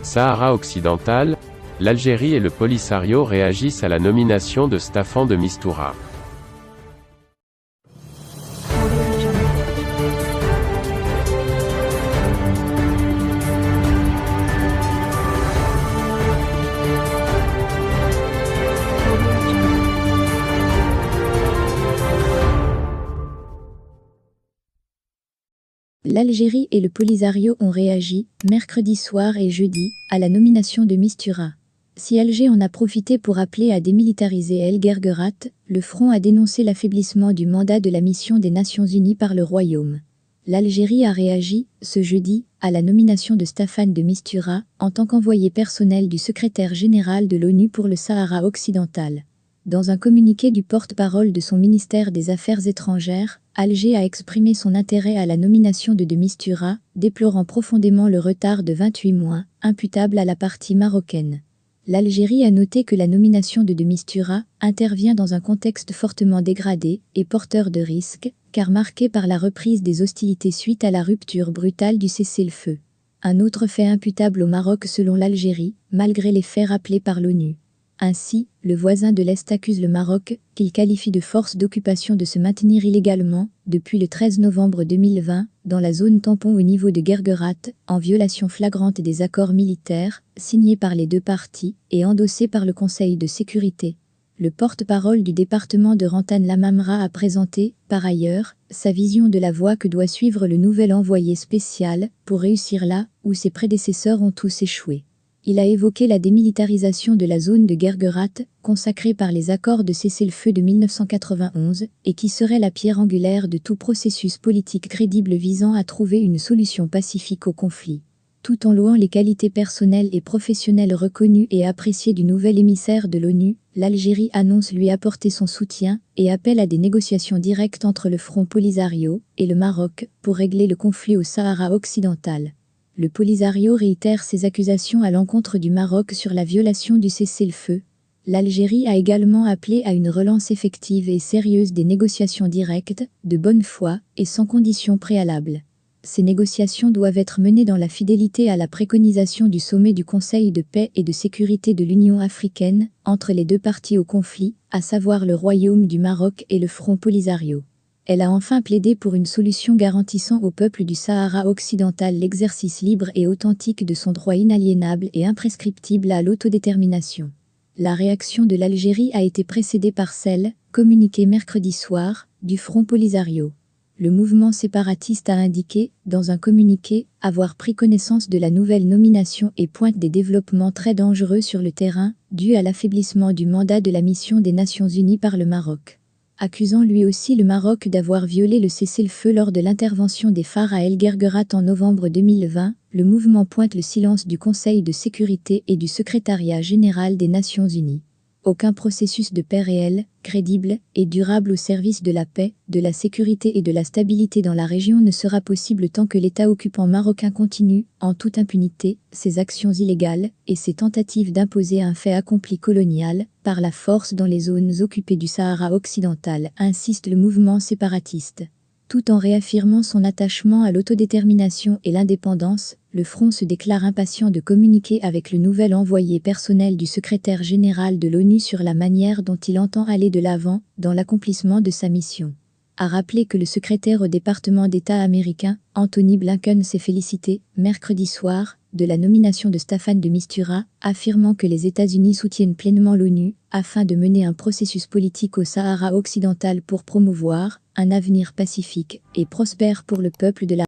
Sahara occidental, l'Algérie et le Polisario réagissent à la nomination de Staffan de Mistura. L'Algérie et le Polisario ont réagi, mercredi soir et jeudi, à la nomination de Mistura. Si Alger en a profité pour appeler à démilitariser El Guerguerat, le front a dénoncé l'affaiblissement du mandat de la mission des Nations Unies par le Royaume. L'Algérie a réagi, ce jeudi, à la nomination de Staffan de Mistura, en tant qu'envoyé personnel du secrétaire général de l'ONU pour le Sahara occidental. Dans un communiqué du porte-parole de son ministère des Affaires étrangères, Alger a exprimé son intérêt à la nomination de Mistura, déplorant profondément le retard de 28 mois, imputable à la partie marocaine. L'Algérie a noté que la nomination de Mistura intervient dans un contexte fortement dégradé et porteur de risques, car marqué par la reprise des hostilités suite à la rupture brutale du cessez-le-feu. Un autre fait imputable au Maroc selon l'Algérie, malgré les faits rappelés par l'ONU. Ainsi, le voisin de l'Est accuse le Maroc, qu'il qualifie de force d'occupation, de se maintenir illégalement, depuis le 13 novembre 2020, dans la zone tampon au niveau de Guerguerat, en violation flagrante des accords militaires, signés par les deux parties, et endossés par le Conseil de sécurité. Le porte-parole du département de Rantan Lamamra a présenté, par ailleurs, sa vision de la voie que doit suivre le nouvel envoyé spécial, pour réussir là où ses prédécesseurs ont tous échoué. Il a évoqué la démilitarisation de la zone de Guerguerat, consacrée par les accords de cessez-le-feu de 1991, et qui serait la pierre angulaire de tout processus politique crédible visant à trouver une solution pacifique au conflit. Tout en louant les qualités personnelles et professionnelles reconnues et appréciées du nouvel émissaire de l'ONU, l'Algérie annonce lui apporter son soutien et appelle à des négociations directes entre le Front Polisario et le Maroc pour régler le conflit au Sahara occidental. Le Polisario réitère ses accusations à l'encontre du Maroc sur la violation du cessez-le-feu. L'Algérie a également appelé à une relance effective et sérieuse des négociations directes, de bonne foi et sans conditions préalables. Ces négociations doivent être menées dans la fidélité à la préconisation du sommet du Conseil de paix et de sécurité de l'Union africaine, entre les deux parties au conflit, à savoir le Royaume du Maroc et le Front Polisario. Elle a enfin plaidé pour une solution garantissant au peuple du Sahara occidental l'exercice libre et authentique de son droit inaliénable et imprescriptible à l'autodétermination. La réaction de l'Algérie a été précédée par celle, communiquée mercredi soir, du Front Polisario. Le mouvement séparatiste a indiqué, dans un communiqué, avoir pris connaissance de la nouvelle nomination et pointe des développements très dangereux sur le terrain, dus à l'affaiblissement du mandat de la mission des Nations Unies par le Maroc. Accusant lui aussi le Maroc d'avoir violé le cessez-le-feu lors de l'intervention des phares à El Guerguerat en novembre 2020, le mouvement pointe le silence du Conseil de sécurité et du Secrétariat général des Nations Unies. Aucun processus de paix réel, crédible et durable au service de la paix, de la sécurité et de la stabilité dans la région ne sera possible tant que l'État occupant marocain continue, en toute impunité, ses actions illégales et ses tentatives d'imposer un fait accompli colonial, par la force dans les zones occupées du Sahara occidental, insiste le mouvement séparatiste. Tout en réaffirmant son attachement à l'autodétermination et l'indépendance, le Front se déclare impatient de communiquer avec le nouvel envoyé personnel du secrétaire général de l'ONU sur la manière dont il entend aller de l'avant dans l'accomplissement de sa mission. A rappelé que le secrétaire au département d'État américain, Anthony Blinken, s'est félicité, mercredi soir, de la nomination de Staffan de Mistura, affirmant que les États-Unis soutiennent pleinement l'ONU, afin de mener un processus politique au Sahara occidental pour promouvoir un avenir pacifique et prospère pour le peuple de la